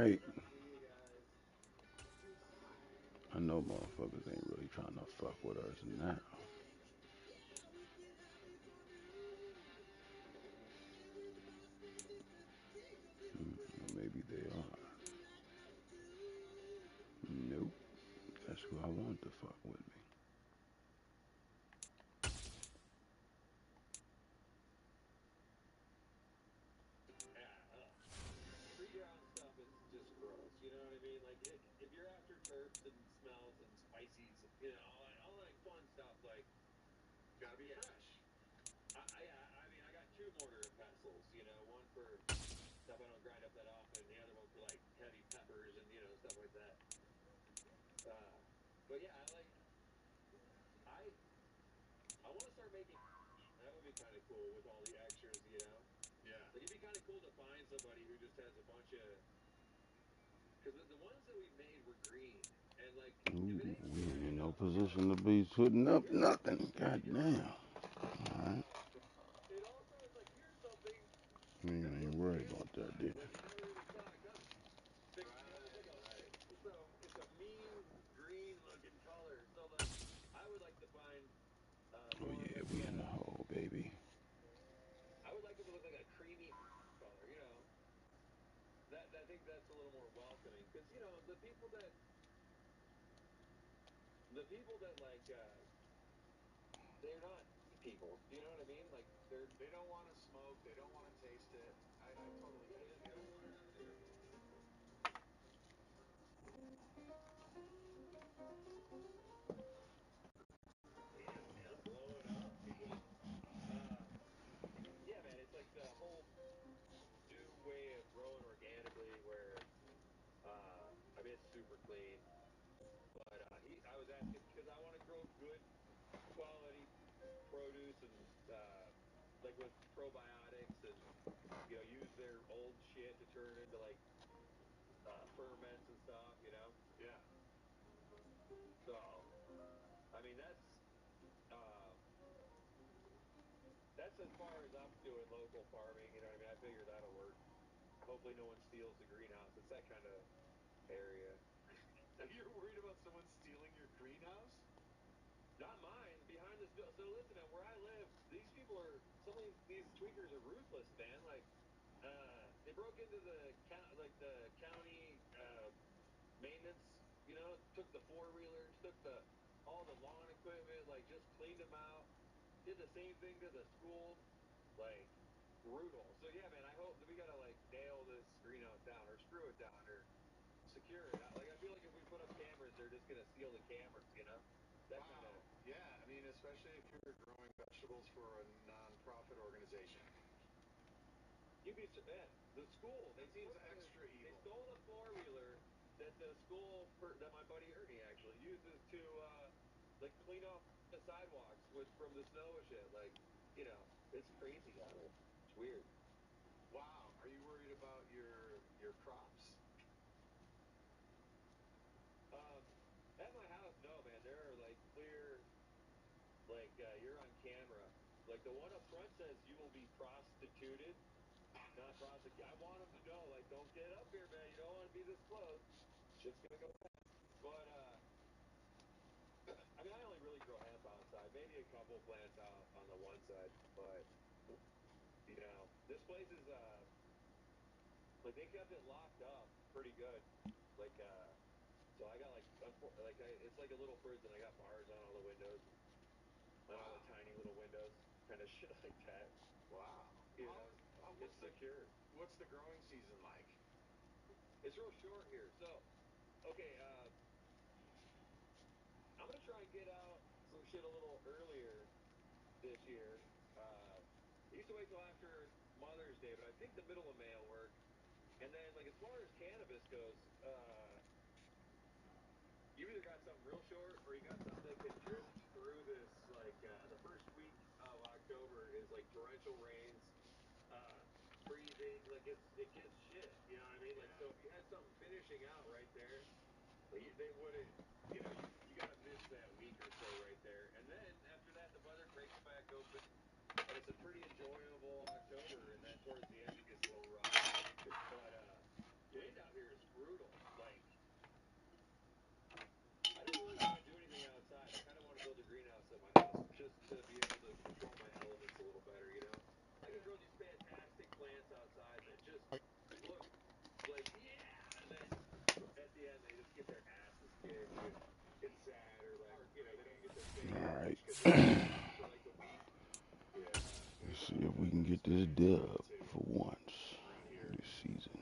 right. I know motherfuckers ain't really trying to fuck with us now. Maybe they are. Nope. That's who I want to fuck with me. Ooh, we ain't in no position to be putting up nothing. God damn. Alright. You ain't worried about that, dude. Oh yeah, we in the hole, baby. All right. Let's see if we can get this dub for once this season.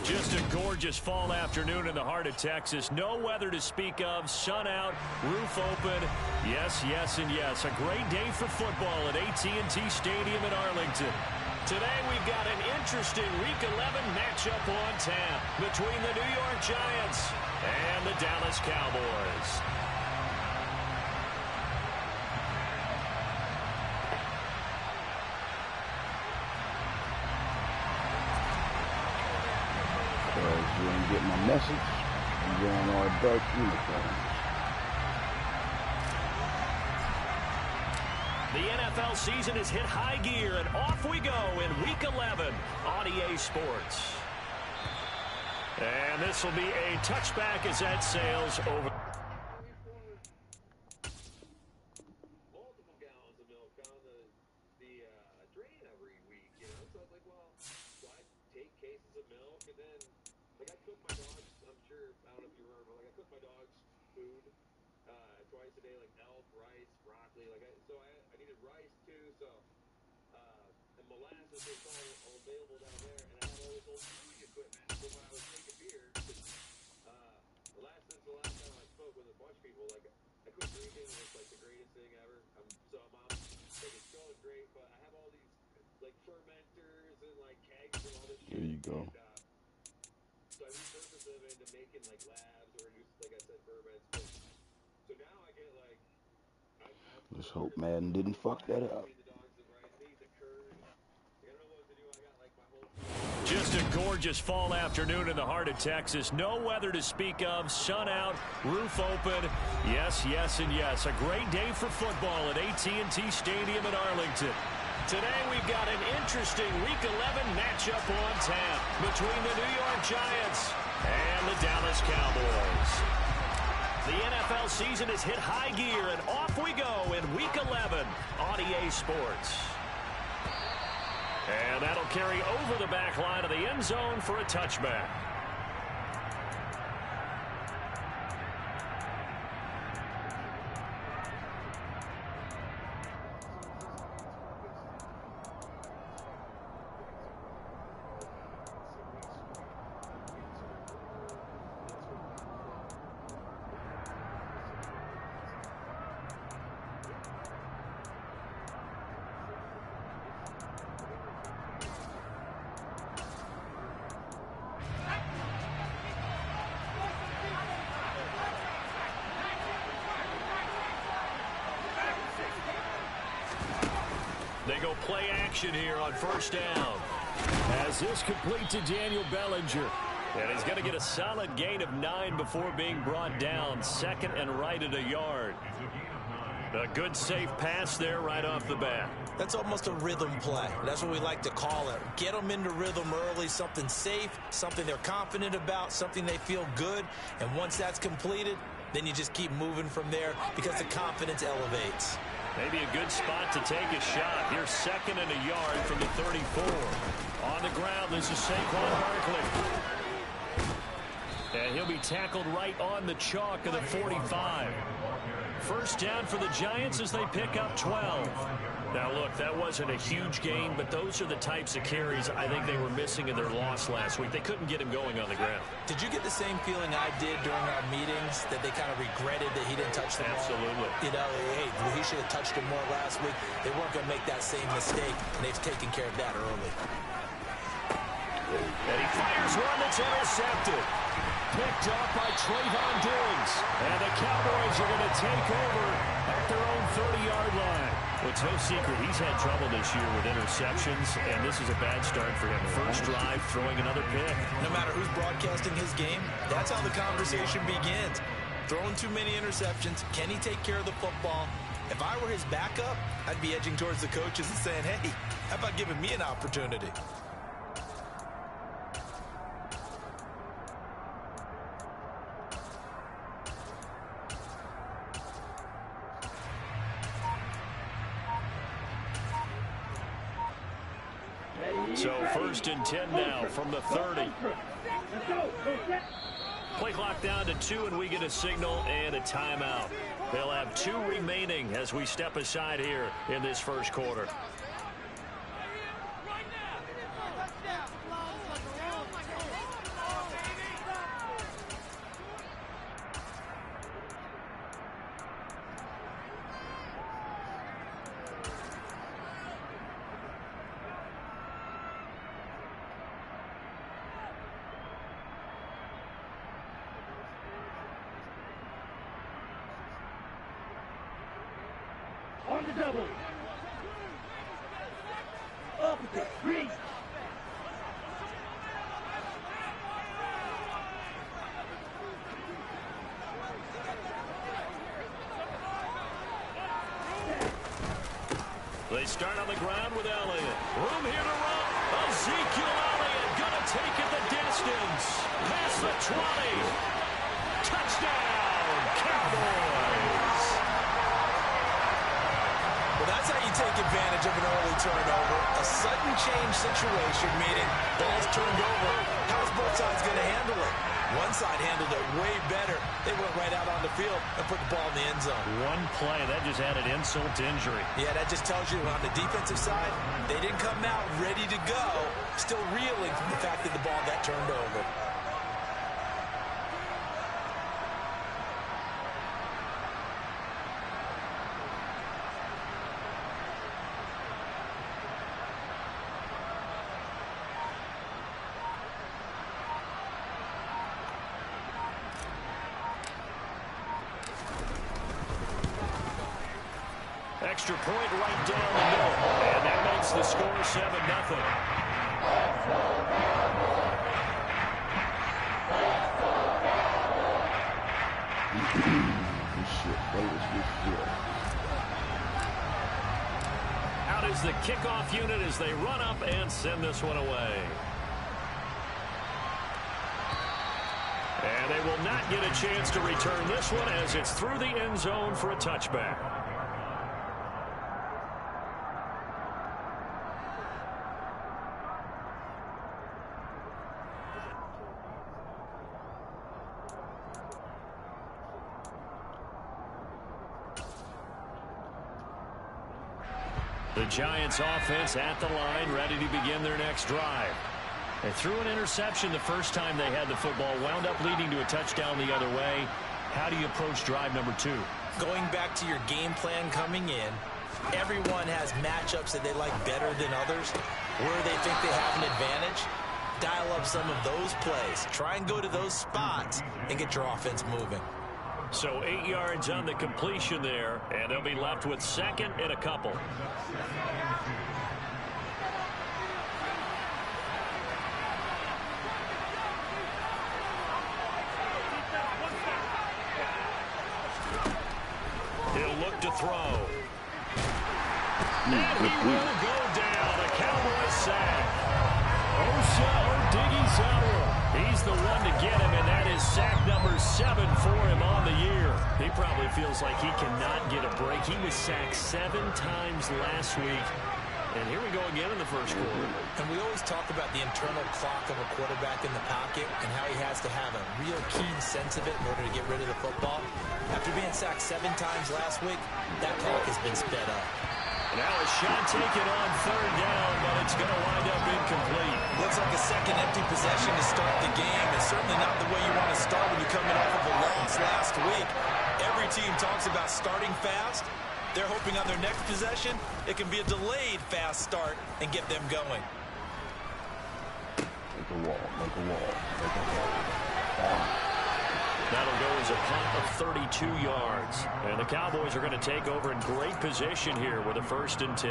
Just a gorgeous fall afternoon in the heart of Texas. No weather to speak of. Sun out, roof open. Yes, yes, and yes. A great day for football at AT&T Stadium in Arlington. Today we've got an interesting Week 11 matchup on tap between the New York Giants and the Dallas Cowboys. You didn't get my message. I'm wearing our dark uniforms. The NFL season has hit high gear, and off we go in Week 11 on EA Sports. And this will be a touchback as that sails over. There you go. Let's hope Madden didn't fuck that up. Just a gorgeous fall afternoon in the heart of Texas. No weather to speak of. Sun out, roof open. Yes, yes, and yes. A great day for football at AT&T Stadium in Arlington. Today we've got an interesting Week 11 matchup on tap between the New York Giants and the Dallas Cowboys. The NFL season has hit high gear, and off we go in Week 11 on EA Sports. And that'll carry over the back line of the end zone for a touchback. They go play action here on first down. As this complete to Daniel Bellinger. And he's going to get a solid gain of 9 before being brought down. Second and right at a yard. A good safe pass there right off the bat. That's almost a rhythm play. That's what we like to call it. Get them into rhythm early, something safe, something they're confident about, something they feel good. And once that's completed, then you just keep moving from there because the confidence elevates. Maybe a good spot to take a shot. Here's second and a yard from the 34. On the ground, this is Saquon Barkley. And he'll be tackled right on the chalk of the 45. First down for the Giants as they pick up 12. Now, look, that wasn't a huge gain, but those are the types of carries I think they were missing in their loss last week. They couldn't get him going on the ground. Did you get the same feeling I did during our meetings, that they kind of regretted that he didn't touch the ball? Absolutely. You know, hey, he should have touched him more last week. They weren't going to make that same mistake, and they've taken care of that early. And he fires one that's intercepted. Picked up by Trayvon Diggs. And the Cowboys are going to take over at their own 30-yard line. Well, it's no secret he's had trouble this year with interceptions, and this is a bad start for him. First drive, throwing another pick. No matter who's broadcasting his game, that's how the conversation begins. Throwing too many interceptions. Can he take care of the football? If I were his backup, I'd be edging towards the coaches and saying, hey, how about giving me an opportunity? So first and 10 now from the 30. Play clock down to 2, and we get a signal and a timeout. They'll have 2 remaining as we step aside here in this first quarter. On the double. Up with the 3. They start on the ground with Elliott. Room here to run. Ezekiel Elliott going to take it the distance. Past the 20. Touchdown, Cowboys. Well, that's how you take advantage of an early turnover. A sudden change situation, meaning ball's turned over. How's both sides going to handle it? One side handled it way better. They went right out on the field and put the ball in the end zone. One play, that just added insult to injury. Yeah, that just tells you on the defensive side, they didn't come out ready to go, still reeling from the fact that the ball got turned over. extra point right down the middle. And that makes the score 7-0. Out is the kickoff unit as they run up and send this one away. And they will not get a chance to return this one as it's through the end zone for a touchback. The Giants offense at the line, ready to begin their next drive. They threw an interception the first time they had the football, wound up leading to a touchdown the other way. How do you approach drive number 2? Going back to your game plan coming in, everyone has matchups that they like better than others. Where they think they have an advantage, dial up some of those plays. Try and go to those spots and get your offense moving. So 8 yards on the completion there, and they'll be left with second and a couple. He'll look to throw. And he will go down. A Cowboys sack. Osa Odighizuwa. He's the one to get him, and that is sack number 7 for him on the year. He probably feels like he cannot get a break. He was sacked 7 times last week. And here we go again in the first quarter. And we always talk about the internal clock of a quarterback in the pocket and how he has to have a real keen sense of it in order to get rid of the football. After being sacked 7 times last week, that clock has been sped up. Now a shot taken on third down, but it's going to wind up incomplete. Looks like a second empty possession to start the game. It's certainly not the way you want to start when you're coming off of a loss last week. Every team talks about starting fast. They're hoping on their next possession, it can be a delayed fast start and get them going. Make a wall, make a wall, make a wall. That'll go as a punt of 32 yards. And the Cowboys are going to take over in great position here with a 1st and 10.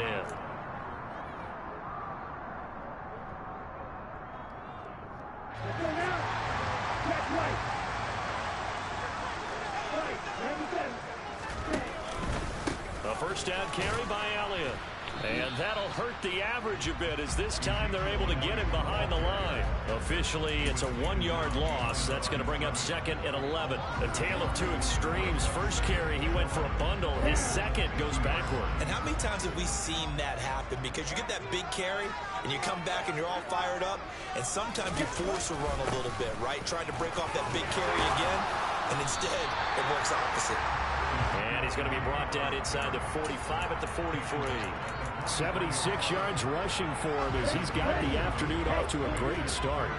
A first down carry by Elliott. And that'll hurt the average a bit as this time they're able to get him behind the line. Officially, it's a 1-yard loss. That's going to bring up 2nd and 11. A tale of 2 extremes. First carry, he went for a bundle. His second goes backward. And how many times have we seen that happen? Because you get that big carry, and you come back and you're all fired up, and sometimes you force a run a little bit, right? Trying to break off that big carry again, and instead it works opposite. And he's going to be brought down inside the 45 at the 43. 76 yards rushing for him as he's got the afternoon off to a great start.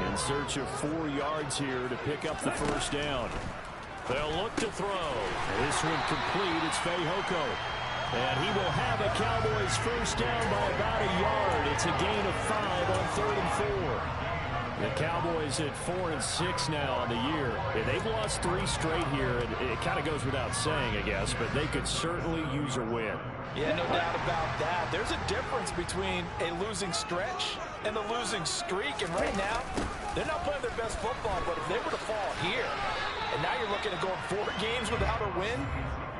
In search of 4 yards here to pick up the first down. They'll look to throw. This one complete. It's Fehoko. And he will have a Cowboys first down by about a yard. It's a gain of 5 on 3rd and 4. The Cowboys at 4-6 now on the year. And they've lost 3 straight here. And it kind of goes without saying, I guess, but they could certainly use a win. Yeah, no doubt about that. There's a difference between a losing stretch and a losing streak. And right now, they're not playing their best football. But if they were to fall here, and now you're looking at going 4 games without a win,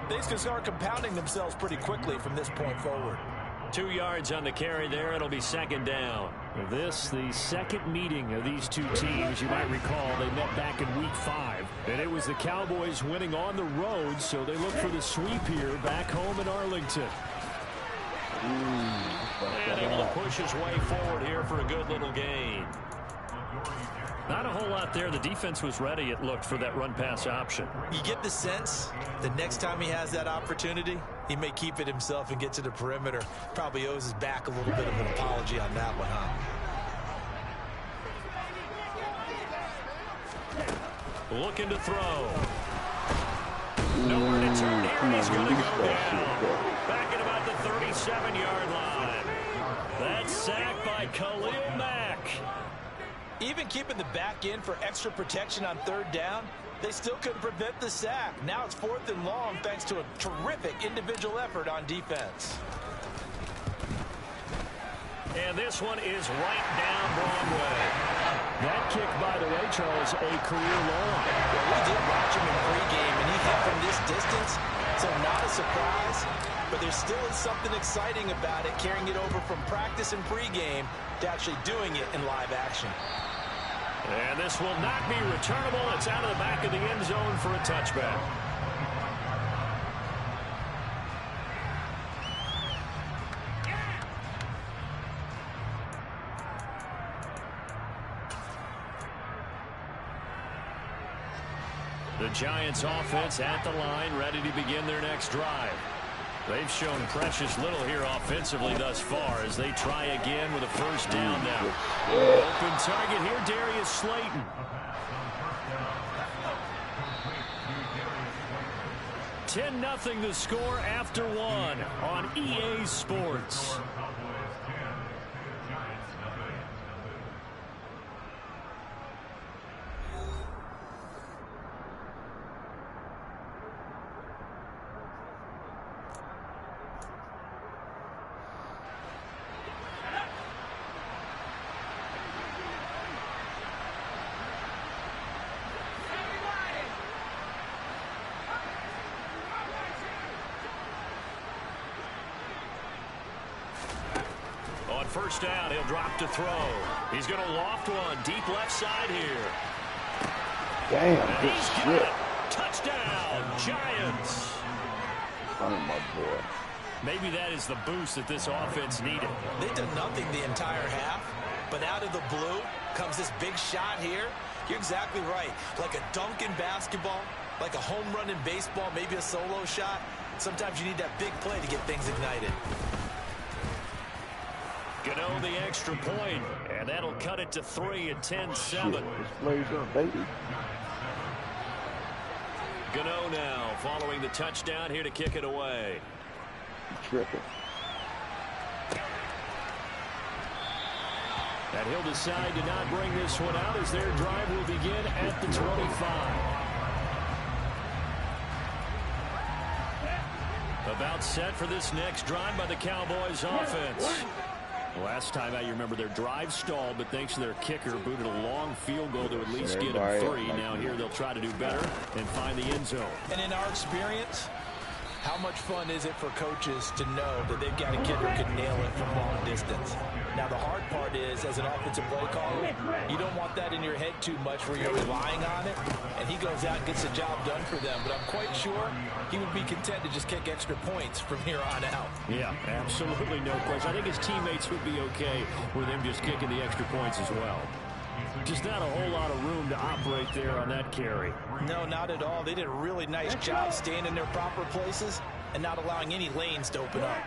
things can start compounding themselves pretty quickly from this point forward. 2 yards on the carry there. It'll be 2nd down. This, the second meeting of these 2 teams. You might recall they met back in week 5. And it was the Cowboys winning on the road, so they look for the sweep here back home in Arlington. And able to push his way forward here for a good little gain. Not a whole lot there. The defense was ready, it looked, for that run-pass option. You get the sense the next time he has that opportunity, he may keep it himself and get to the perimeter. Probably owes his back a little bit of an apology on that one, huh? Looking to throw. Nowhere to turn here. He's going to go down. Back at about the 37-yard line. That's sacked by Khalil Mack. Even keeping the back in for extra protection on 3rd down. They still couldn't prevent the sack. Now it's 4th and long thanks to a terrific individual effort on defense. And this one is right down Broadway. That kick, by the way, Charles, a career long. Well, we did watch him in pregame, and he hit from this distance, so not a surprise. But there still is something exciting about it, carrying it over from practice and pregame to actually doing it in live action. And this will not be returnable. It's out of the back of the end zone for a touchback. The Giants offense at the line, ready to begin their next drive. They've shown precious little here offensively thus far as they try again with a 1st down now. Open target here, Darius Slayton. $10-0 the score after 1 on EA Sports. On 1st down, he'll drop to throw. He's going to loft one deep left side here. Damn, And good he's got shit. it. Touchdown, Giants. Oh, my boy. Maybe that is the boost that this offense needed. They did nothing the entire half, but out of the blue comes this big shot here. You're exactly right. Like a dunk in basketball, like a home run in baseball, maybe a solo shot. Sometimes you need that big play to get things ignited. Gano the extra point, and that'll cut it to 3 at 10-7. This plays up, baby. Gano now following the touchdown here to kick it away. Tripping. And he'll decide to not bring this one out as their drive will begin at the 25. About set for this next drive by the Cowboys offense. Last time out, you remember their drive stalled, but thanks to their kicker, booted a long field goal to at least get them 3. Now here they'll try to do better and find the end zone. And in our experience, how much fun is it for coaches to know that they've got a kid who can nail it from long distance? Now, the hard part is, as an offensive play caller, you don't want that in your head too much where you're relying on it, and he goes out and gets the job done for them. But I'm quite sure he would be content to just kick extra points from here on out. Yeah, absolutely no question. I think his teammates would be okay with him just kicking the extra points as well. Just not a whole lot of room to operate there on that carry. No, not at all. They did a really nice job staying in their proper places and not allowing any lanes to open up.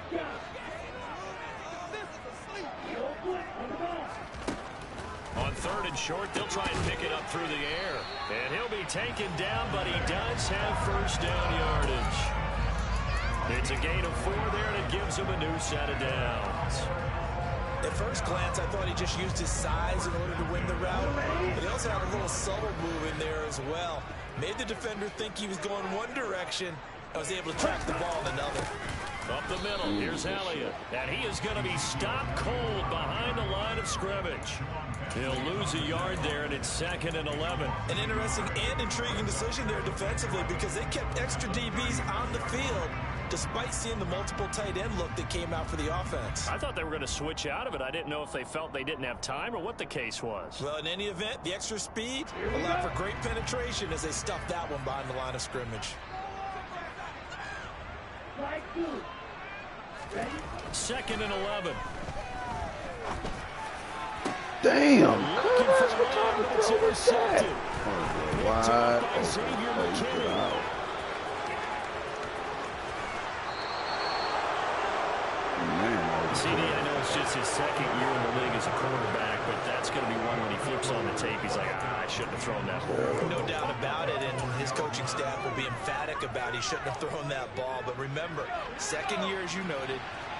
On 3rd and short, they'll try and pick it up through the air. And he'll be taken down, but he does have 1st down yardage. It's a gain of 4 there, and it gives him a new set of downs. At first glance, I thought he just used his size in order to win the route. But he also had a little subtle move in there as well. Made the defender think he was going one direction. I was able to track the ball in another. Up the middle, here's Elliott. And he is going to be stopped cold behind the line of scrimmage. He'll lose a yard there, and it's 2nd and 11. An interesting and intriguing decision there defensively because they kept extra DBs on the field despite seeing the multiple tight end look that came out for the offense. I thought they were going to switch out of it. I didn't know if they felt they didn't have time or what the case was. Well, in any event, the extra speed allowed for great penetration as they stuffed that one behind the line of scrimmage. 2nd and 11. Damn. Looking for a line, but it's intercepted. Wide open. Xavier McKinney. CD, I know it's just his 2nd year in the league as a quarterback, but that's going to be one when he flips on the tape. He's like, I shouldn't have thrown that ball. No doubt about it, and his coaching staff will be emphatic about he shouldn't have thrown that ball. But remember, 2nd year, as you noted,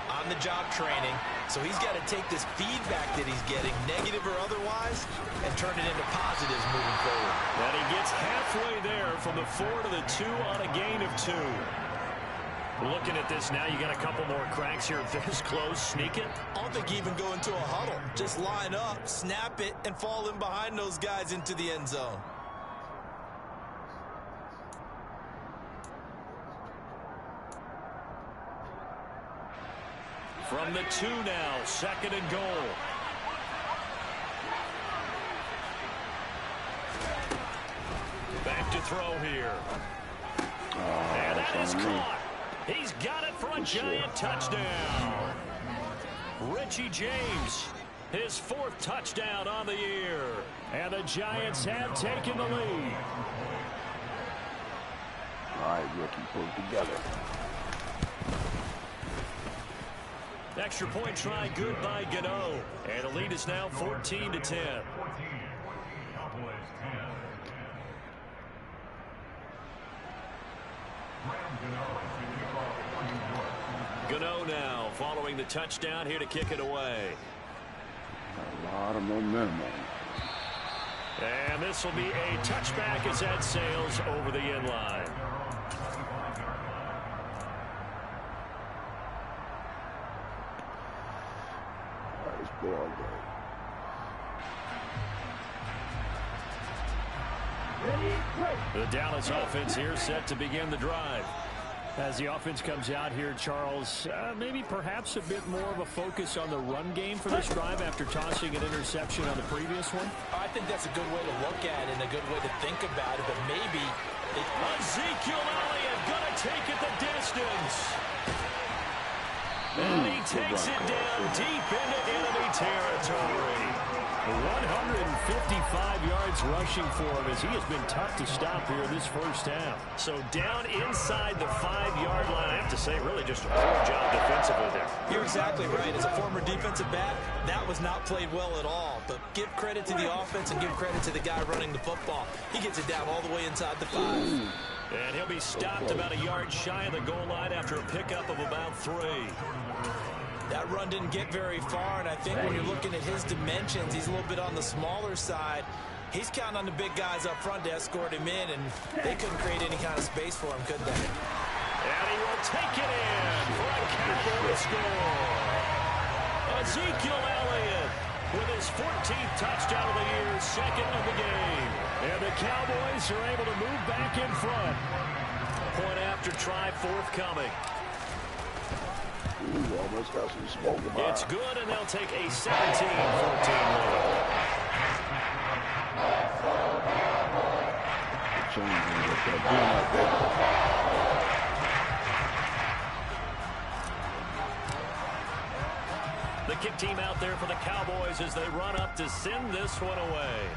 on-the-job training. So he's got to take this feedback that he's getting, negative or otherwise, and turn it into positives moving forward. And he gets halfway there from the 4 to the 2 on a gain of 2. Looking at this now, you got a couple more cracks here this close. Sneak it. I don't think even go into a huddle. Just line up, snap it, and fall in behind those guys into the end zone. From the 2 now, 2nd and goal. Back to throw here. And that is caught. He's got it for a giant touchdown. Richie James, his 4th touchdown on the year. And the Giants have taken the lead. All right, rookie, pull it together. Extra point try, good by Gano. And the lead is now 14-10. Gano now following the touchdown here to kick it away. A lot of momentum. And this will be a touchback as that sails over the end line. Let's go all day. The Dallas offense here set to begin the drive. As the offense comes out here, Charles, maybe perhaps a bit more of a focus on the run game for this drive after tossing an interception on the previous one? I think that's a good way to look at it and a good way to think about it, but maybe... Ezekiel Elliott gonna take it the distance. And he takes it down deep into enemy territory. 155 yards rushing for him as he has been tough to stop here this first half. So down inside the 5-yard line, I have to say, really just a poor job defensively there. You're exactly right. As a former defensive back, that was not played well at all. But give credit to the offense and give credit to the guy running the football. He gets it down all the way inside the 5. And he'll be stopped about a yard shy of the goal line after a pickup of about 3. That run didn't get very far, and I think when you're looking at his dimensions, he's a little bit on the smaller side. He's counting on the big guys up front to escort him in, and they couldn't create any kind of space for him, could they? And he will take it in for a Cowboys score. Ezekiel Elliott with his 14th touchdown of the year, 2nd of the game. And the Cowboys are able to move back in front. Point after try forthcoming. Ooh, almost got some smoke about it. It's good, and they'll take a 17-14 lead. The kick team out there for the Cowboys as they run up to send this one away.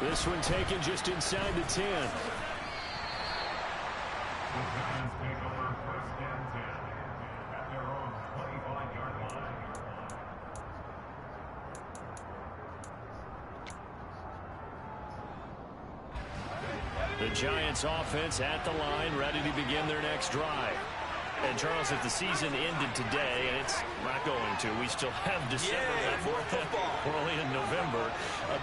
This one taken just inside the 10. The Giants offense at the line, ready to begin their next drive. And Charles, if the season ended today, and it's not going to, we still have December left. We're only in November,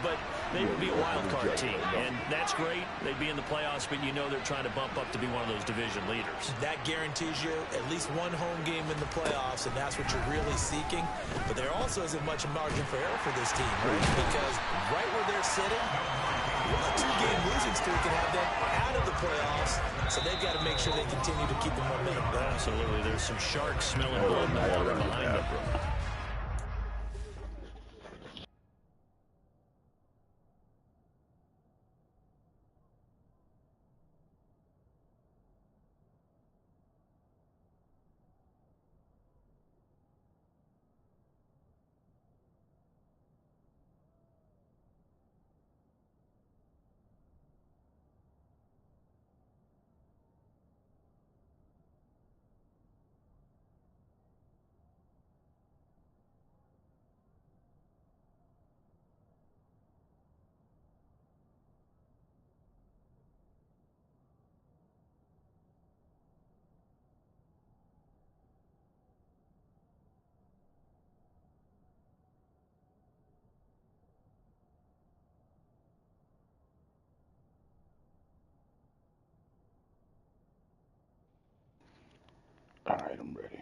but they would be a wild card team, and that's great. They'd be in the playoffs, but you know they're trying to bump up to be one of those division leaders. That guarantees you at least one home game in the playoffs, and that's what you're really seeking. But there also isn't much margin for error for this team, right? Because right where they're sitting, a 2-game losing streak can have them out of the playoffs, so they've got to make sure they continue to keep the momentum going. Absolutely. There's some sharks smelling blood in the water behind them. All right, I'm ready.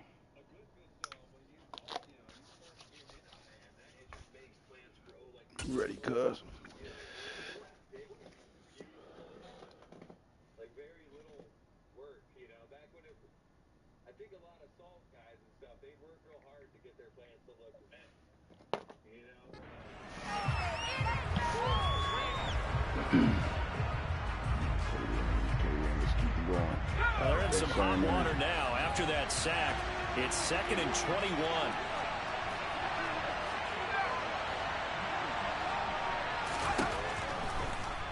You ready, cuz? They're in some hot water now. After that sack, it's 2nd and 21.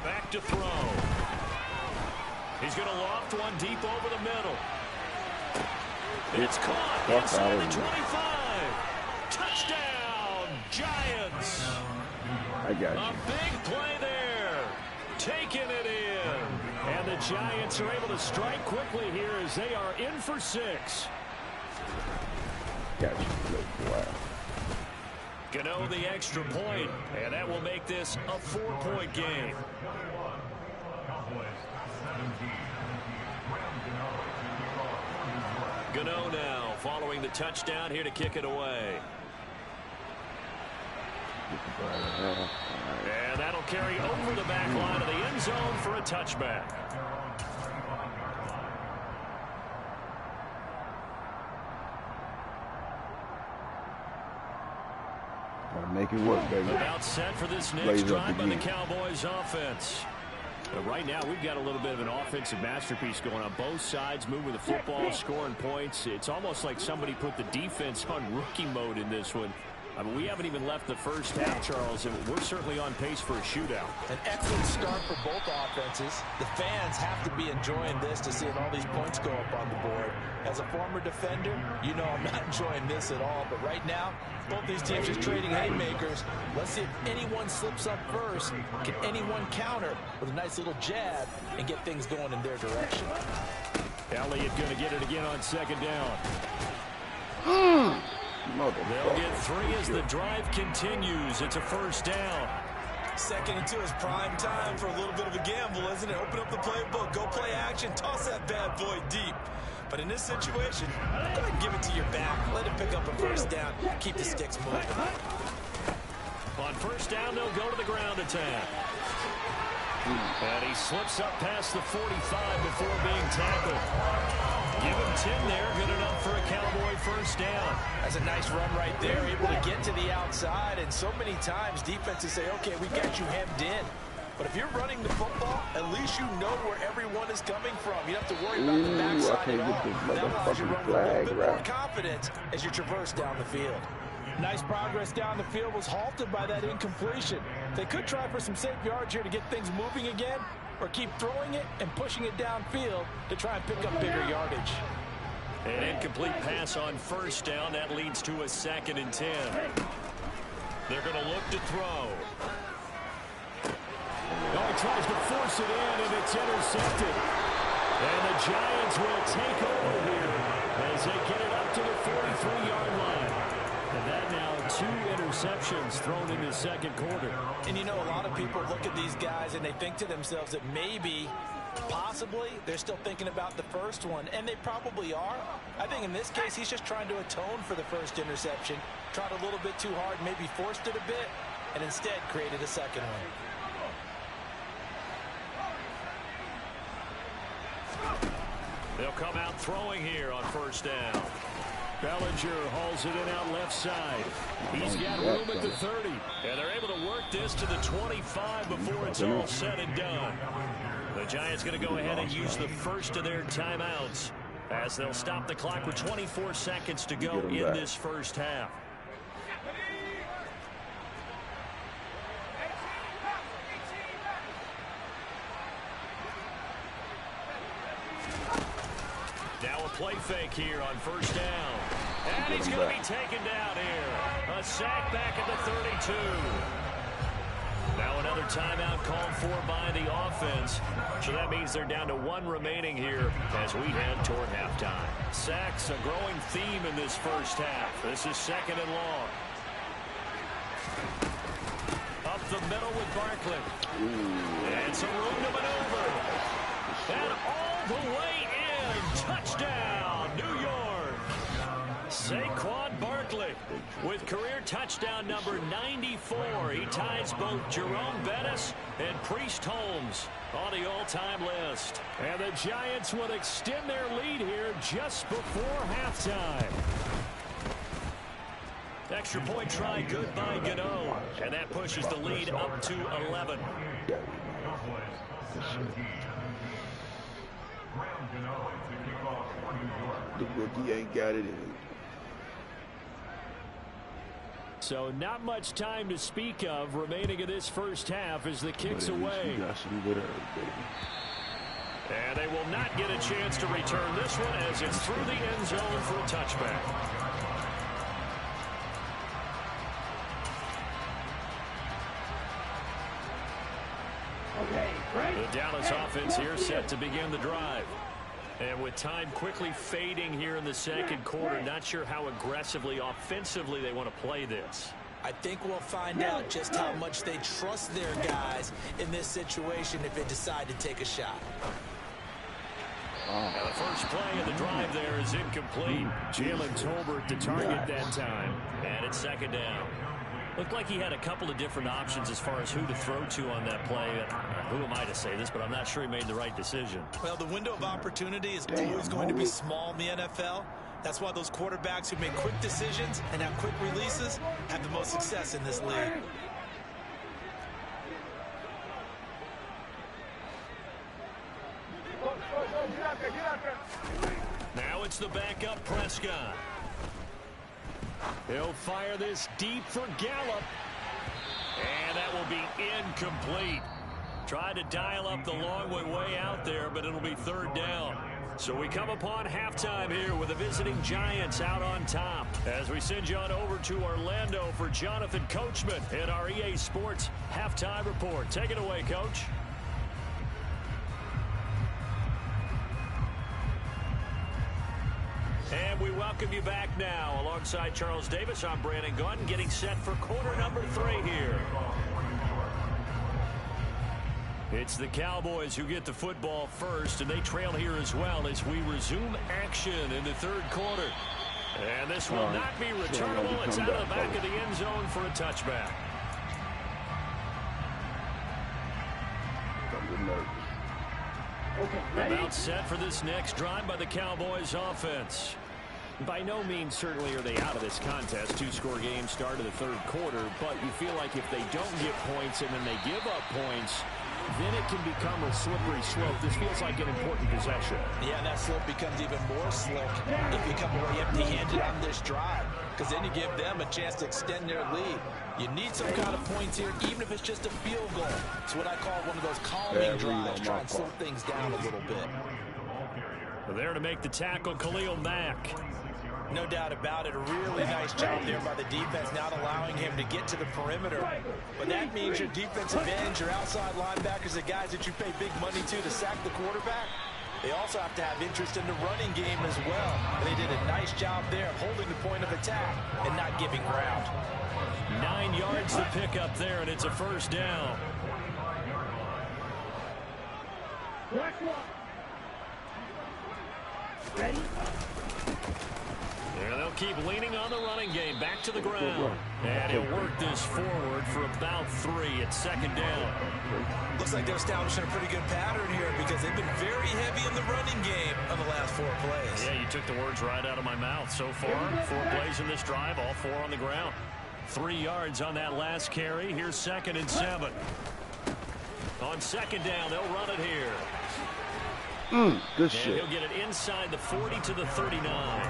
Back to throw. He's going to loft one deep over the middle. It's caught inside the 25. Touchdown, Giants. I got you. A big play there. Taking it in. And the Giants are able to strike quickly here as they are in for 6. Got you. Good boy. Gano the extra point, and that will make this a 4-point game. Gano now following the touchdown here to kick it away. And that'll carry over the back line of the end zone for a touchback. Gotta make it work, baby. About set for this next drive by the Cowboys offense. But right now, we've got a little bit of an offensive masterpiece going on. Both sides moving the football, scoring points. It's almost like somebody put the defense on rookie mode in this one. I mean, we haven't even left the first half, Charles, and we're certainly on pace for a shootout. An excellent start for both offenses. The fans have to be enjoying this to seeing all these points go up on the board. As a former defender, you know I'm not enjoying this at all. But right now, both these teams just trading haymakers. Let's see if anyone slips up first. Can anyone counter with a nice little jab and get things going in their direction? Elliott going to get it again on 2nd down. They'll get 3 as the drive continues. It's a 1st down. 2nd and 2 is prime time for a little bit of a gamble, isn't it? Open up the playbook, go play action, toss that bad boy deep. But in this situation, go ahead and give it to your back. Let him pick up a 1st down. Keep the sticks moving. On 1st down, they'll go to the ground attack. And he slips up past the 45 before being tackled. Give him 10 there. Good enough for a Cowboy 1st down. That's a nice run right there. Able to get to the outside. And so many times defenses say, okay, we got you hemmed in. But if you're running the football, at least you know where everyone is coming from. You don't have to worry about the backside at all. That allows you to run with a little bit more confidence as you traverse down the field. Nice progress down the field was halted by that incompletion. They could try for some safe yards here to get things moving again, or keep throwing it and pushing it downfield to try and pick up bigger yardage. An incomplete pass on 1st down. That leads to a 2nd and 10. They're going to look to throw. Oh, he tries to force it in, and it's intercepted. And the Giants will take over here as they get it up to the 43-yard line. And that now 2 interceptions thrown in the 2nd quarter. And you know, a lot of people look at these guys and they think to themselves that maybe, possibly, they're still thinking about the first one. And they probably are. I think in this case, he's just trying to atone for the 1st interception. Tried a little bit too hard, maybe forced it a bit, and instead created a 2nd one. They'll come out throwing here on 1st down. Bellinger hauls it in out left side. He's got room at the 30. And they're able to work this to the 25 before it's all said and done. The Giants going to go ahead and use the first of their timeouts as they'll stop the clock with 24 seconds to go in this 1st half. Now a play fake here on 1st down. And he's going to be taken down here. A sack back at the 32. Now another timeout called for by the offense. So that means they're down to 1 remaining here as we head toward halftime. Sacks, a growing theme in this 1st half. This is 2nd and long. Up the middle with Barkley. And some room to maneuver. And all the way in. Touchdown, New York. Saquon Barkley with career touchdown number 94. He ties both Jerome Bettis and Priest Holmes on the all-time list. And the Giants will extend their lead here just before halftime. Extra point try good by Gano. And that pushes the lead up to 11. The rookie ain't got it in him. So not much time to speak of remaining in this first half as the kick's away. Got some good early, baby. And they will not get a chance to return this one as it's through the end zone for a touchback. The Dallas offense here set to begin the drive. And with time quickly fading here in the second quarter, not sure how aggressively, offensively they want to play this. I think we'll find out just how much they trust their guys in this situation if they decide to take a shot. Now the first play of the drive there is incomplete. Jalen Tolbert the target that time. And it's second down. Looked like he had a couple of different options as far as who to throw to on that play. Who am I to say this, but I'm not sure he made the right decision. Well, the window of opportunity is always going to be small in the NFL. That's why those quarterbacks who make quick decisions and have quick releases have the most success in this league. Now it's the backup Prescott. He'll fire this deep for Gallup. And that will be incomplete. Tried to dial up the long way out there, but it'll be third down. So we come upon halftime here with the visiting Giants out on top. As we send you on over to Orlando for Jonathan Coachman in our EA Sports Halftime Report. Take it away, Coach. And we welcome you back now. Alongside Charles Davis, I'm Brandon Gunn, getting set for quarter number 3 here. It's the Cowboys who get the football first, and they trail here as well as we resume action in the third quarter. And this will not be returnable. It's out of the back of the end zone for a touchback. About set for this next drive by the Cowboys offense. By no means certainly are they out of this contest. 2-score game start of the third quarter, but you feel like if they don't get points and then they give up points, then it can become a slippery slope. This feels like an important possession. Yeah, that slope becomes even more slick if you come away empty-handed on this drive, because then you give them a chance to extend their lead. You need some kind of points here, even if it's just a field goal. It's what I call one of those calming drives, try and slow things down a little bit. There to make the tackle, Khalil Mack. No doubt about it. A really nice job there by the defense, not allowing him to get to the perimeter. But that means your defensive ends, your outside linebackers, the guys that you pay big money to sack the quarterback, they also have to have interest in the running game as well. And they did a nice job there of holding the point of attack and not giving ground. 9 yards to pick up there, and it's a first down. Ready? And they'll keep leaning on the running game. Back to the ground. And he'll work this forward for about 3. It's second down. Looks like they're establishing a pretty good pattern here because they've been very heavy in the running game on the last 4 plays. Yeah, you took the words right out of my mouth. So far, 4 plays in this drive, all 4 on the ground. 3 yards on that last carry. Here's 2nd and 7. On second down, they'll run it here. Good shit. And he'll get it inside the 40 to the 39.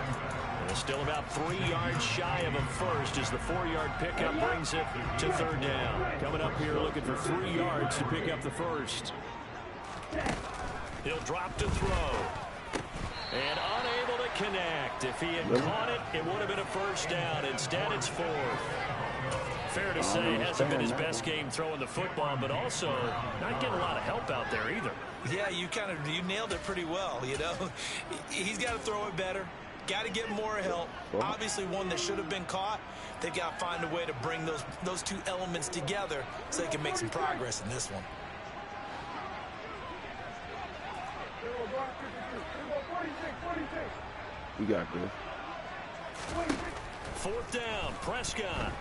And still about 3 yards shy of a first as the 4-yard pickup brings it to third down. Coming up here looking for 3 yards to pick up the first. He'll drop to throw. And unable to connect. If he had caught it, it would have been a first down. Instead, it's 4th. Fair to say, hasn't been his best game throwing the football, but also not getting a lot of help out there either. Yeah, you nailed it pretty well, you know. He's got to throw it better. Got to get more help. Obviously one that should have been caught. They got to find a way to bring those 2 elements together so they can make some progress in this one. We got this. 4th down. Prescott.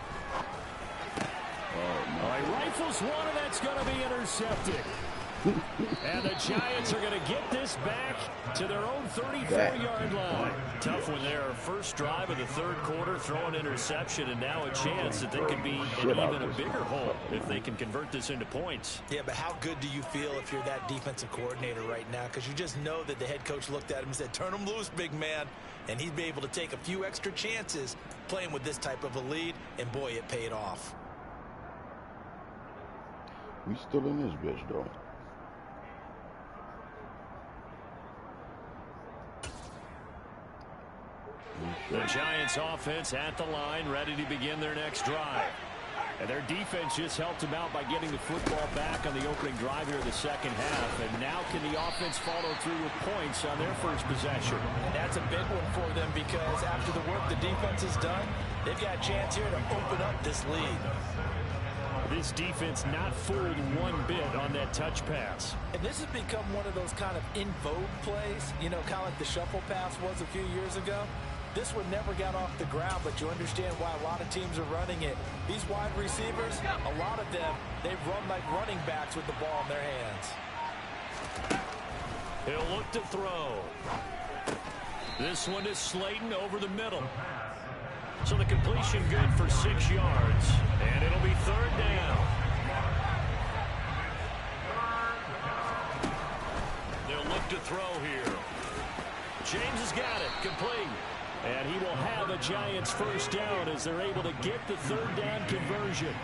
He rifles one, and that's going to be intercepted. And the Giants are going to get this back to their own 34-yard line. Tough when their first drive of the 3rd quarter, throw an interception, and now a chance that they could be in even a bigger hole if they can convert this into points. Yeah, but how good do you feel if you're that defensive coordinator right now? Because you just know that the head coach looked at him and said, turn him loose, big man. And he'd be able to take a few extra chances playing with this type of a lead, and boy, it paid off. We still in this bitch, though. The Giants offense at the line, ready to begin their next drive. And their defense just helped them out by getting the football back on the opening drive here in the 2nd half. And now can the offense follow through with points on their first possession? And that's a big one for them because after the work the defense has done, they've got a chance here to open up this lead. This defense not fooled one bit on that touch pass. And this has become one of those kind of in vogue plays, you know, kind of like the shuffle pass was a few years ago. This one never got off the ground, but you understand why a lot of teams are running it. These wide receivers, a lot of them, they run like running backs with the ball in their hands. He'll look to throw. This one is Slayton over the middle. So the completion good for 6 yards. And it'll be 3rd down. They'll look to throw here. James has got it. Complete. And he will have a Giants first down as they're able to get the 3rd down conversion.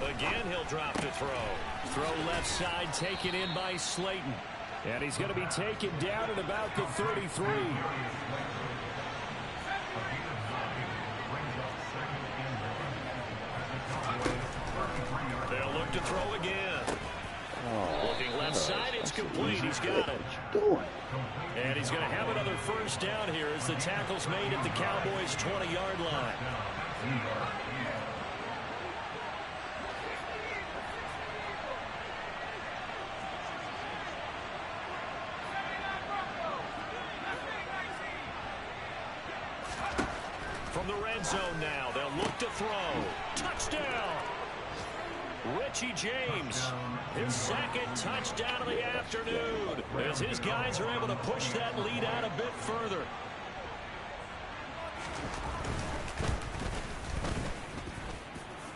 Again, he'll drop to throw. Throw left side, taken in by Slayton. And he's going to be taken down at about the 33. They'll look to throw again. Looking left side, it's complete. He's got it. And he's going to have another first down here as the tackle's made at the Cowboys' 20-yard line. From the red zone now, they'll look to throw. Touchdown! Richie James, his 2nd touchdown of the afternoon, as his guys are able to push that lead out a bit further.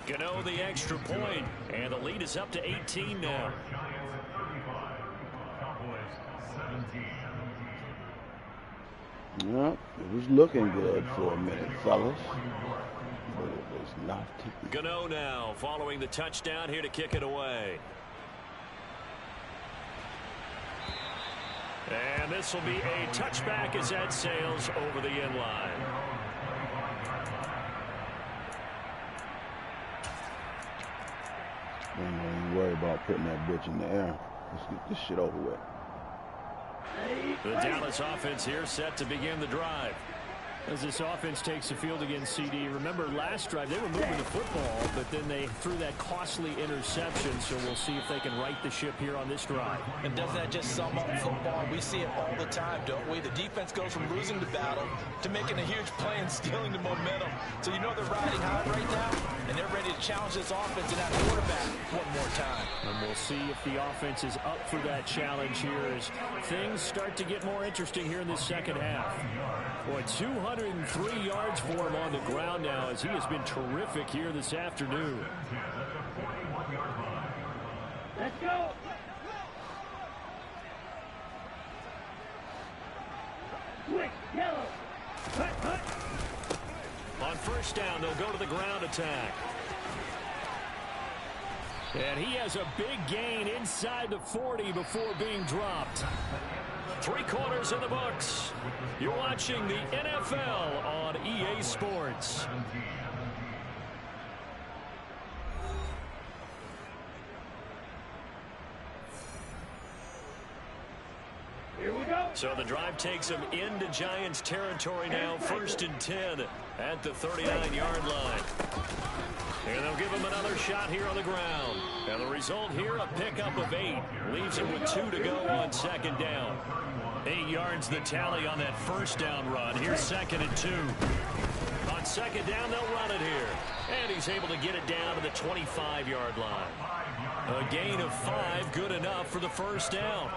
Gano the extra point, and the lead is up to 18 now. Well, it was looking good for a minute, fellas. But it was not. Gano now following the touchdown here to kick it away. And this will be a touchback as that sails over the end line. Don't even worry about putting that bitch in the air. Let's get this shit over with. The Dallas offense here set to begin the drive. As this offense takes the field against CD, remember last drive they were moving the football, but then they threw that costly interception, so we'll see if they can right the ship here on this drive. And doesn't that just sum up football? We see it all the time, don't we? The defense goes from losing the battle to making a huge play and stealing the momentum. So you know they're riding high right now, and they're ready to challenge this offense and that quarterback one more time. And we'll see if the offense is up for that challenge here as things start to get more interesting here in this 2nd half. Boy, 203 yards for him on the ground now as he has been terrific here this afternoon. Let's go. Quick, yellow. Hut. On first down, they'll go to the ground attack. And he has a big gain inside the 40 before being dropped. 3 quarters in the books. You're watching the NFL on EA Sports. Here we go. So the drive takes him into Giants territory now. 1st and 10 at the 39-yard line. And they'll give him another shot here on the ground. And the result here, a pickup of 8. Leaves him with 2 to go on second down. 8 yards the tally on that first down run. Here's 2nd and 2. On second down, they'll run it here. And he's able to get it down to the 25-yard line. A gain of 5, good enough for the first down.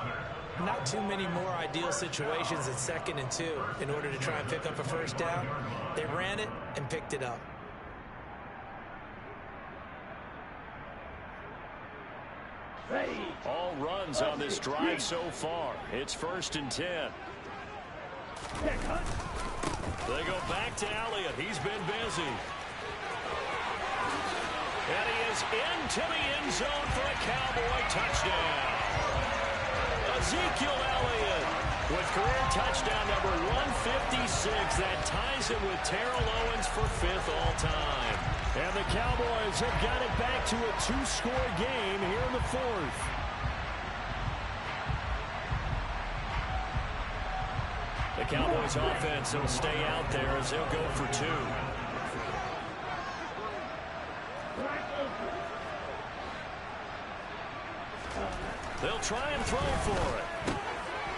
Not too many more ideal situations at 2nd and 2 in order to try and pick up a first down. They ran it and picked it up. All runs on this drive so far. It's 1st and 10. They go back to Elliott. He's been busy. And he is into the end zone for a Cowboy touchdown. Ezekiel Elliott with career touchdown number 156. That ties him with Terrell Owens for 5th all-time. And the Cowboys have got it back to a 2-score game here in the 4th. The Cowboys offense will stay out there as they'll go for 2. They'll try and throw for it.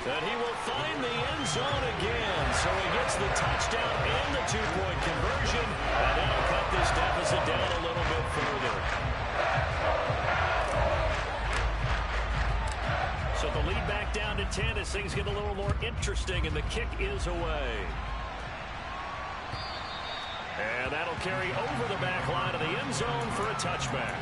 And he will find the end zone again. So he gets the touchdown and the 2-point conversion. And that'll cut this deficit down a little bit further. So the lead back down to 10 as things get a little more interesting, and the kick is away. And that'll carry over the back line of the end zone for a touchback.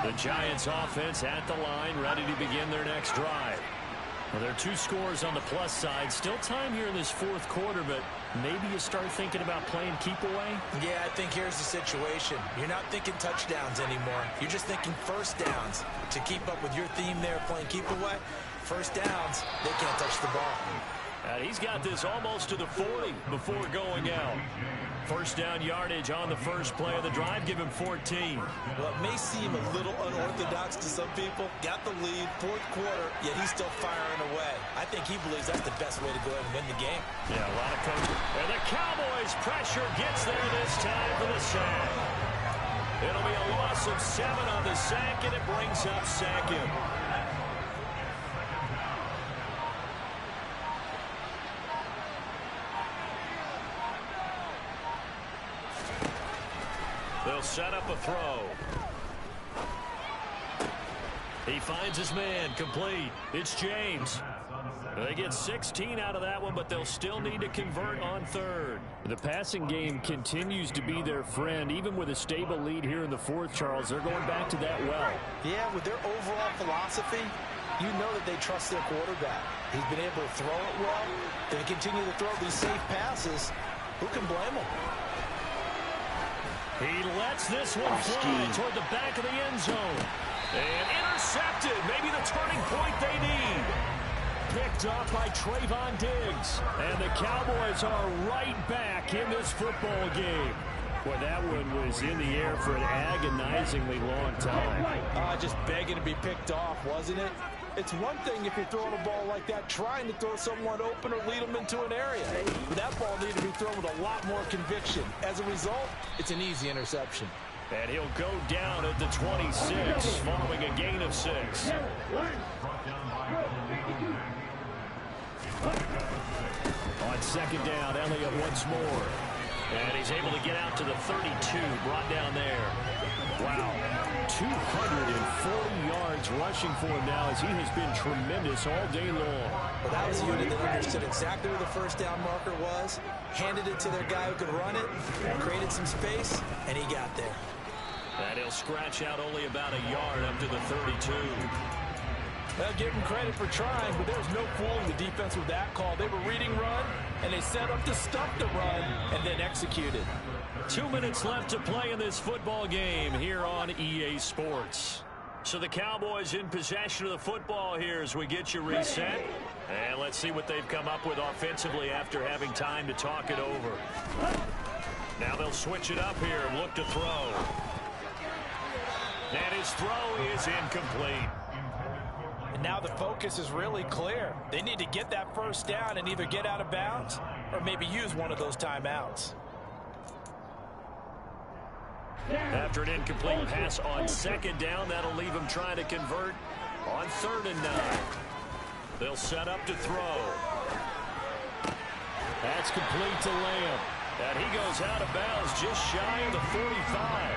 The Giants offense at the line, ready to begin their next drive. Well, there are 2 scores on the plus side. Still time here in this 4th quarter, but maybe you start thinking about playing keep away? Yeah, I think here's the situation. You're not thinking touchdowns anymore. You're just thinking first downs. To keep up with your theme there, playing keep away, first downs, they can't touch the ball. And he's got this almost to the 40 before going out. First down yardage on the first play of the drive. Give him 14. Well, it may seem a little unorthodox to some people. Got the lead, 4th quarter, yet he's still firing away. I think he believes that's the best way to go ahead and win the game. Yeah, a lot of coaching. And the Cowboys pressure gets there this time for the sack. It'll be a loss of 7 on the sack, and it brings up 2nd. They'll set up a throw. He finds his man, complete. It's James. They get 16 out of that one, but they'll still need to convert on 3rd. The passing game continues to be their friend. Even with a stable lead here in the 4th, Charles, they're going back to that well. Yeah, with their overall philosophy, you know that they trust their quarterback. He's been able to throw it well. They continue to throw these safe passes. Who can blame them? He lets this one fly toward the back of the end zone. And intercepted. Maybe the turning point they need. Picked up by Trayvon Diggs. And the Cowboys are right back in this football game. Boy, that one was in the air for an agonizingly long time. Just begging to be picked off, wasn't it? It's one thing if you're throwing a ball like that, trying to throw someone open or lead them into an area. But that ball needed to be thrown with a lot more conviction. As a result, it's an easy interception. And he'll go down at the 26, following a gain of 6. On second down, Elliott once more. And he's able to get out to the 32, brought down there. Wow, 240 yards rushing for him now as he has been tremendous all day long. Well, that was a unit that understood exactly where the first down marker was, handed it to their guy who could run it, created some space, and he got there. And he'll scratch out only about a yard up to the 32. Well, give him credit for trying, but there's no fooling the defense with that call. They were reading run, and they set up to stop the run, and then executed. 2 minutes left to play in this football game here on EA Sports. So the Cowboys in possession of the football here as we get you reset. And let's see what they've come up with offensively after having time to talk it over. Now they'll switch it up here and look to throw. And his throw is incomplete. And now the focus is really clear. They need to get that first down and either get out of bounds or maybe use one of those timeouts. After an incomplete pass on second down, that'll leave them trying to convert on 3rd and 9. They'll set up to throw. That's complete to Lamb. And he goes out of bounds just shy of the 45.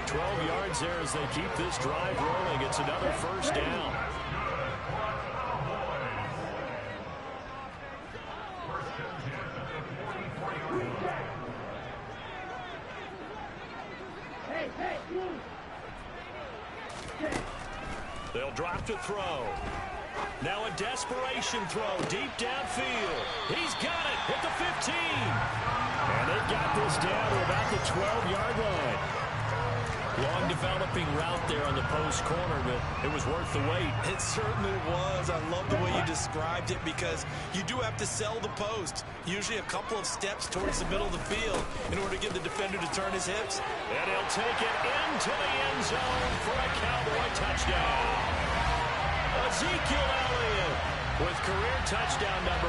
12 yards there as they keep this drive rolling. It's another first down. They'll drop to throw. Now a desperation throw deep downfield. He's got it at the 15. And they've got this down to about the 12-yard line. Long developing route there on the post corner, but it was worth the wait. It certainly was. I love the way you described it because you do have to sell the post. Usually a couple of steps towards the middle of the field in order to get the defender to turn his hips. And he'll take it into the end zone for a Cowboy touchdown. Ezekiel Elliott with career touchdown number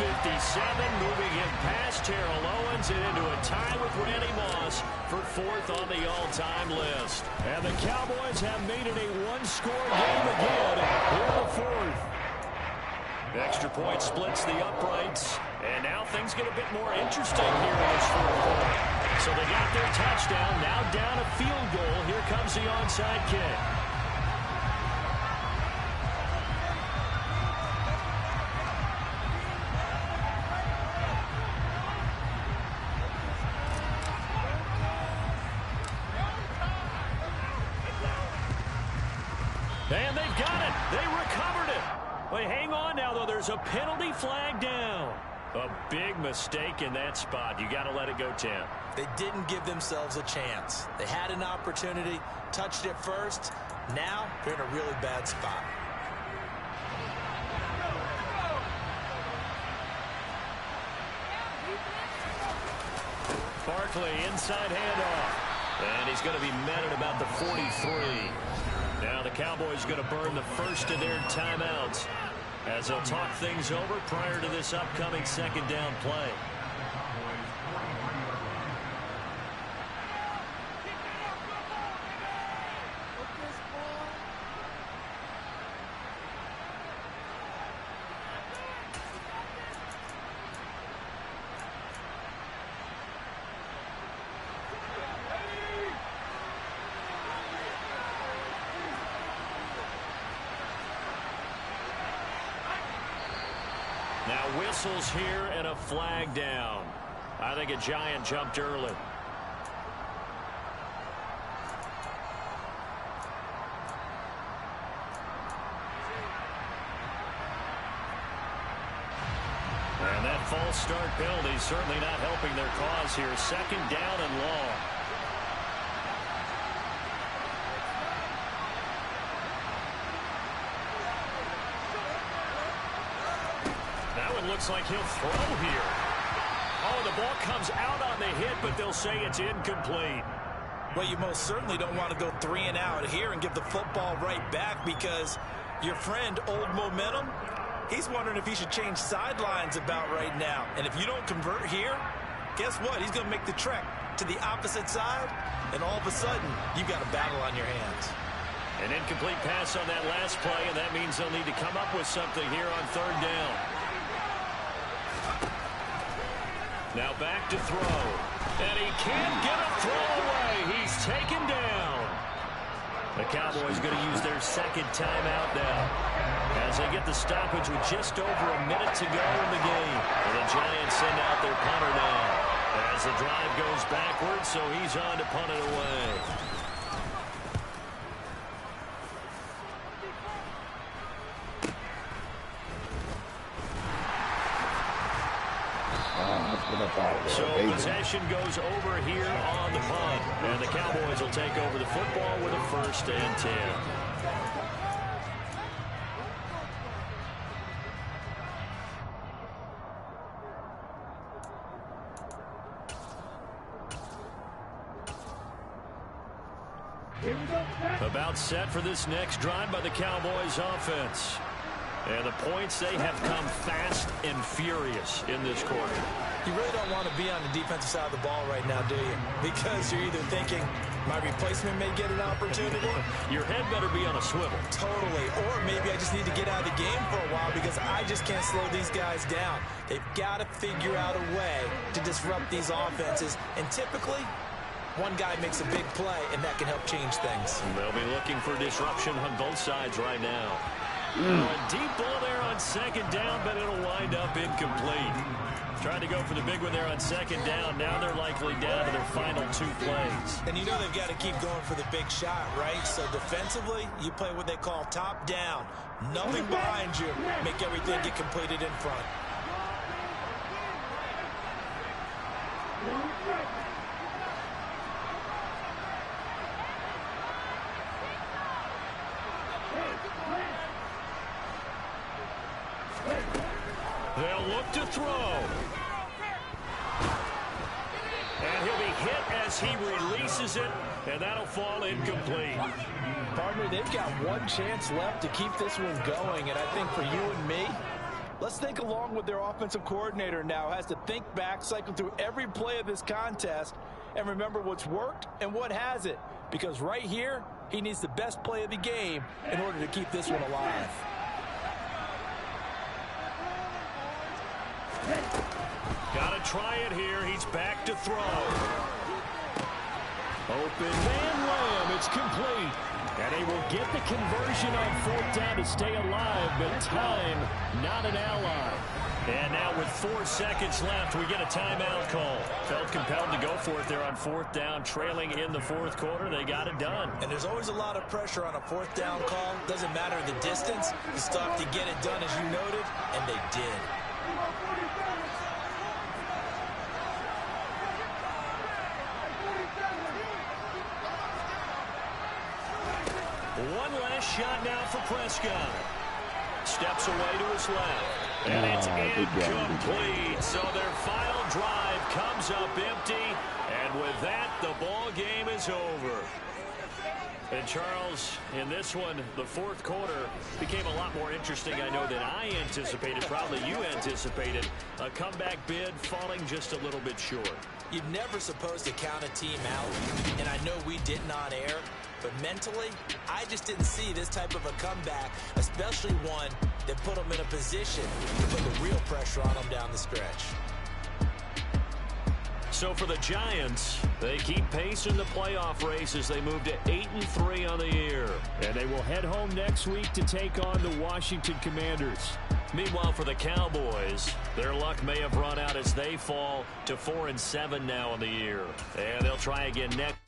157, moving him past Terrell Owens and into a tie with Randy Moss for 4th on the all-time list. And the Cowboys have made it a one-score game again here in the 4th. Extra point splits the uprights, and now things get a bit more interesting here in this 4th quarter. So they got their touchdown, now down a field goal. Here comes the onside kick. And they've got it. They recovered it. Wait, hang on now, though. There's a penalty flag down. A big mistake in that spot. You got to let it go, Tim. They didn't give themselves a chance. They had an opportunity, touched it first. Now they're in a really bad spot. Barkley, inside handoff. And he's going to be met at about the 43. Now the Cowboys are going to burn the first of their timeouts as they'll talk things over prior to this upcoming 2nd down play. Now whistles here and a flag down. I think a Giant jumped early. And that false start penalty certainly not helping their cause here. 2nd down and long. Looks like he'll throw here. Oh, the ball comes out on the hit, but they'll say it's incomplete. Well, you most certainly don't want to go 3 and out here and give the football right back because your friend, Old Momentum, he's wondering if he should change sidelines about right now. And if you don't convert here, guess what? He's going to make the trek to the opposite side, and all of a sudden, you've got a battle on your hands. An incomplete pass on that last play, and that means they'll need to come up with something here on 3rd down. Now back to throw. And he can't get a throw away. He's taken down. The Cowboys going to use their 2nd timeout now as they get the stoppage with just over a minute to go in the game. And the Giants send out their punter now as the drive goes backwards, so he's on to punt it away. So possession goes over here on the punt. And the Cowboys will take over the football with a 1st and 10. Here we go. Back. About set for this next drive by the Cowboys offense. And the points, they have come fast and furious in this quarter. You really don't want to be on the defensive side of the ball right now, do you? Because you're either thinking, my replacement may get an opportunity. Your head better be on a swivel. Totally. Or maybe I just need to get out of the game for a while because I just can't slow these guys down. They've got to figure out a way to disrupt these offenses. And typically, one guy makes a big play, and that can help change things. They'll be looking for disruption on both sides right now. A deep ball there on second down, but it'll wind up incomplete. Tried to go for the big one there on second down. Now they're likely down to their final 2 plays. And you know they've got to keep going for the big shot, right? So defensively, you play what they call top down. Nothing behind you. Make everything get completed in front. They'll look to throw. And he'll be hit as he releases it, and that'll fall incomplete. Partner, they've got one chance left to keep this one going, and I think for you and me, let's think along with their offensive coordinator now. Has to think back, cycle through every play of this contest, and remember what's worked and what hasn't. Because right here, he needs the best play of the game in order to keep this one alive. Got to try it here. He's back to throw. Open man, Lamb. It's complete. And they will get the conversion on 4th down to stay alive, but time not an ally. And now with 4 seconds left, we get a timeout call. Felt compelled to go for it there on 4th down, trailing in the 4th quarter. They got it done. And there's always a lot of pressure on a 4th down call. Doesn't matter the distance. You still have to get it done, as you noted, and they did. One last shot now for Prescott. Steps away to his left. And it's incomplete. So their final drive comes up empty. And with that, the ball game is over. And Charles, in this one, the 4th quarter became a lot more interesting, I know, than I anticipated. Probably you anticipated. A comeback bid falling just a little bit short. You're never supposed to count a team out, and I know we didn't on air, but mentally, I just didn't see this type of a comeback, especially one that put them in a position to put the real pressure on them down the stretch. So for the Giants, they keep pace in the playoff race as they move to 8-3 on the year. And they will head home next week to take on the Washington Commanders. Meanwhile, for the Cowboys, their luck may have run out as they fall to 4-7 now in the year. And they'll try again next.